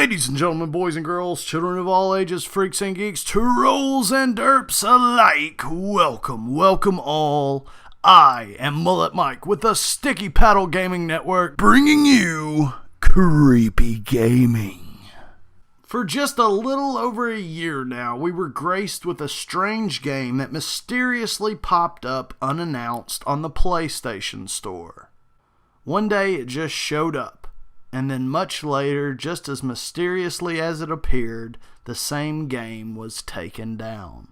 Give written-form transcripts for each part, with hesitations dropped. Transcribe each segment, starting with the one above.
Ladies and gentlemen, boys and girls, children of all ages, freaks and geeks, trolls and derps alike, welcome all. I am Mullet Mike with the TheStickyPaddle Gaming Network, bringing you creepy gaming. For just a little over a year now, we were graced with a strange game that mysteriously popped up unannounced on the PlayStation Store. One day it just showed up. And then much later, just as mysteriously as it appeared, the same game was taken down.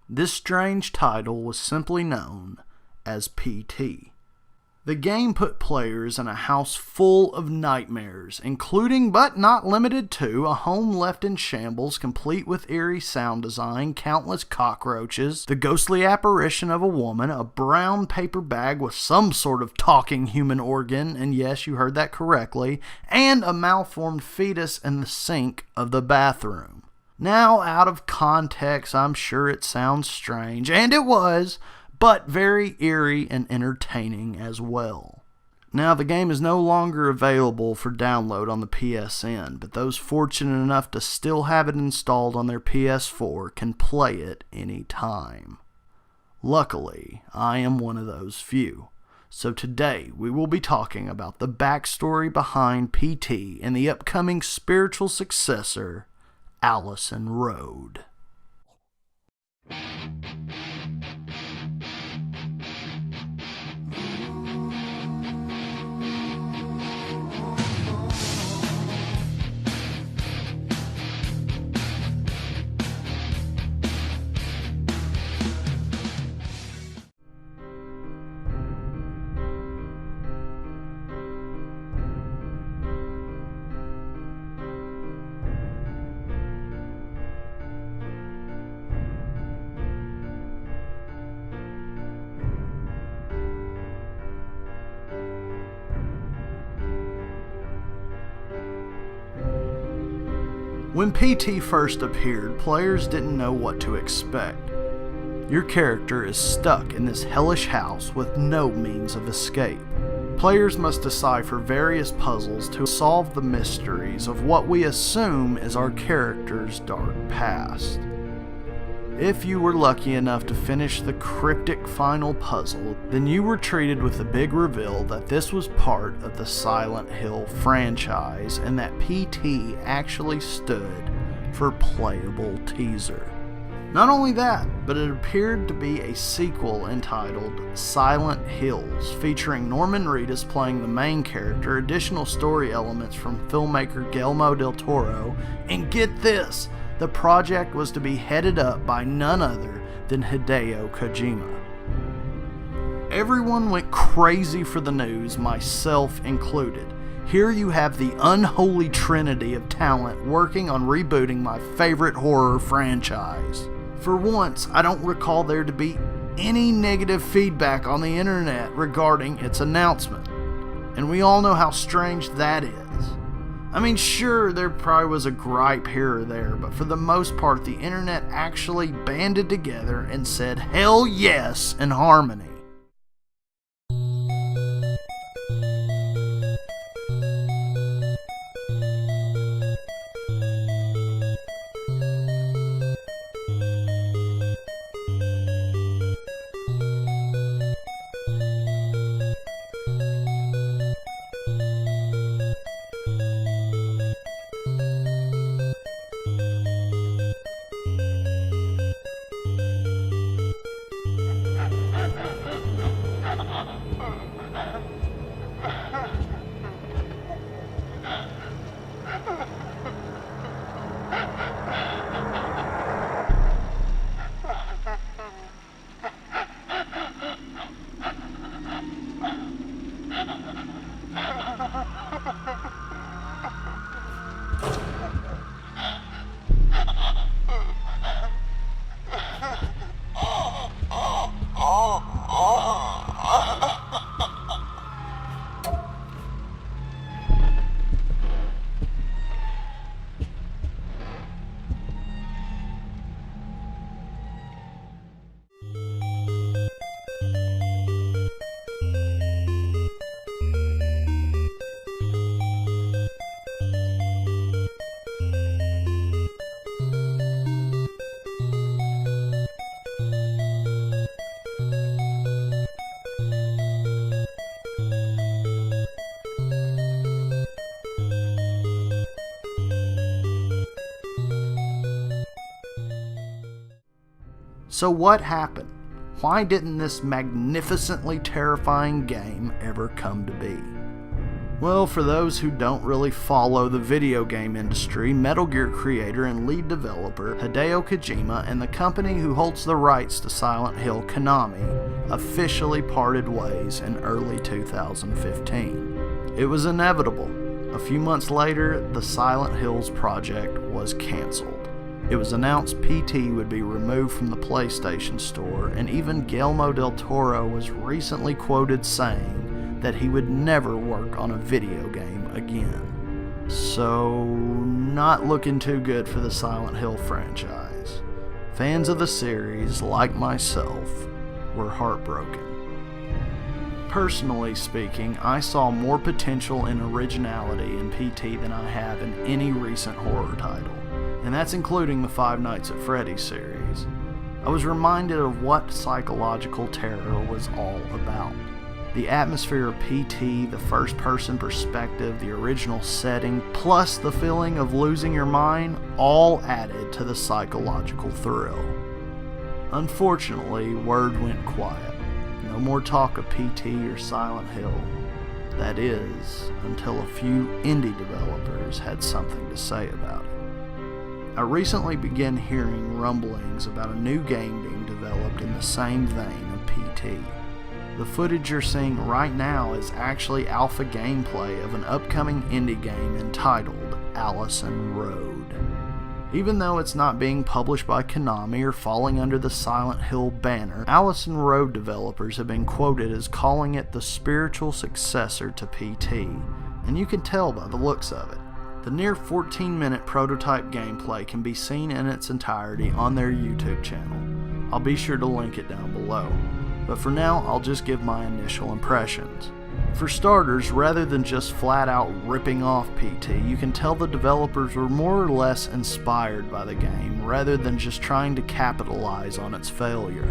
This strange title was simply known as PT. The game put players in a house full of nightmares, including but not limited to a home left in shambles complete with eerie sound design, countless cockroaches, the ghostly apparition of a woman, a brown paper bag with some sort of talking human organ, and yes, you heard that correctly, and a malformed fetus in the sink of the bathroom. Now, out of context, I'm sure it sounds strange, and it was, but very eerie and entertaining as well. Now, the game is no longer available for download on the PSN, but those fortunate enough to still have it installed on their PS4 can play it anytime. Luckily, I am one of those few. So today, we will be talking about the backstory behind PT and the upcoming spiritual successor, Allison Road. When PT first appeared, players didn't know what to expect. Your character is stuck in this hellish house with no means of escape. Players must decipher various puzzles to solve the mysteries of what we assume is our character's dark past. If you were lucky enough to finish the cryptic final puzzle, then you were treated with the big reveal that this was part of the Silent Hill franchise and that PT actually stood for Playable Teaser. Not only that, but it appeared to be a sequel entitled Silent Hills, featuring Norman Reedus playing the main character, additional story elements from filmmaker Guillermo del Toro, and get this! The project was to be headed up by none other than Hideo Kojima. Everyone went crazy for the news, myself included. Here you have the unholy trinity of talent working on rebooting my favorite horror franchise. For once, I don't recall there to be any negative feedback on the internet regarding its announcement. And we all know how strange that is. I mean, sure, there probably was a gripe here or there, but for the most part, the internet actually banded together and said, hell yes, in harmony. So what happened? Why didn't this magnificently terrifying game ever come to be? Well, for those who don't really follow the video game industry, Metal Gear creator and lead developer Hideo Kojima and the company who holds the rights to Silent Hill, Konami, officially parted ways in early 2015. It was inevitable. A few months later, the Silent Hills project was cancelled. It was announced PT would be removed from the PlayStation Store, and even Guillermo del Toro was recently quoted saying that he would never work on a video game again. So, not looking too good for the Silent Hill franchise. Fans of the series, like myself, were heartbroken. Personally speaking, I saw more potential and originality in PT than I have in any recent horror title, and that's including the Five Nights at Freddy's series. I was reminded of what psychological terror was all about. The atmosphere of PT, the first-person perspective, the original setting, plus the feeling of losing your mind, all added to the psychological thrill. Unfortunately, word went quiet. No more talk of PT or Silent Hill. That is, until a few indie developers had something to say about it. I recently began hearing rumblings about a new game being developed in the same vein of PT. The footage you're seeing right now is actually alpha gameplay of an upcoming indie game entitled Allison Road. Even though it's not being published by Konami or falling under the Silent Hill banner, Allison Road developers have been quoted as calling it the spiritual successor to PT, and you can tell by the looks of it. The near 14-minute prototype gameplay can be seen in its entirety on their YouTube channel. I'll be sure to link it down below. But for now, I'll just give my initial impressions. For starters, rather than just flat out ripping off PT, you can tell the developers were more or less inspired by the game, rather than just trying to capitalize on its failure.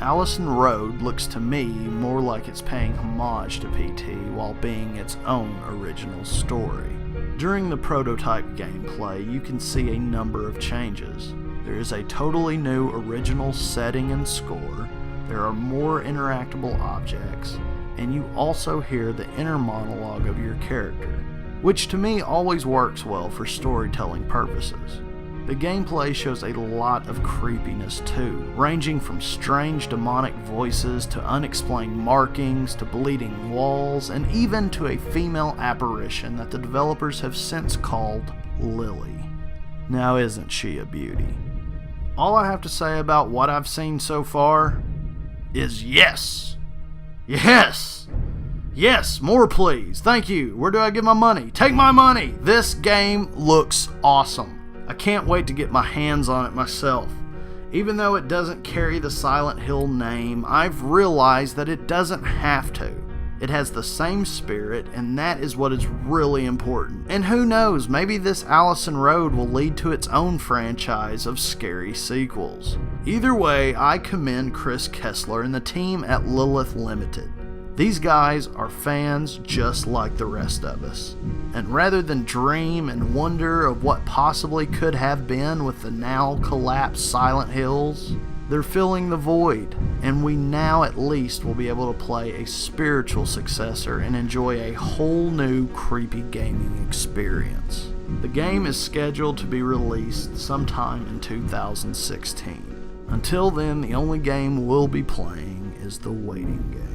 Allison Road looks to me more like it's paying homage to PT while being its own original story. During the prototype gameplay, you can see a number of changes. There is a totally new original setting and score, there are more interactable objects, and you also hear the inner monologue of your character, which to me always works well for storytelling purposes. The gameplay shows a lot of creepiness too, ranging from strange demonic voices to unexplained markings to bleeding walls, and even to a female apparition that the developers have since called Lily. Now isn't she a beauty? All I have to say about what I've seen so far is yes! Yes! Yes, more please. Thank you. Where do I get my money? Take my money! This game looks awesome. I can't wait to get my hands on it myself. Even though it doesn't carry the Silent Hill name, I've realized that it doesn't have to. It has the same spirit, and that is what is really important. And who knows, maybe this Allison Road will lead to its own franchise of scary sequels. Either way, I commend Chris Kessler and the team at Lilith Limited. These guys are fans just like the rest of us. And rather than dream and wonder of what possibly could have been with the now collapsed Silent Hills, they're filling the void, and we now at least will be able to play a spiritual successor and enjoy a whole new creepy gaming experience. The game is scheduled to be released sometime in 2016. Until then, the only game we'll be playing is the waiting game.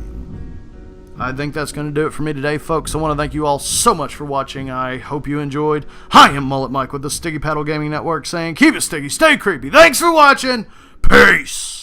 I think that's going to do it for me today, folks. I want to thank you all so much for watching. I hope you enjoyed. I am Mullet Mike with the Sticky Paddle Gaming Network saying, keep it sticky, stay creepy. Thanks for watching. Peace!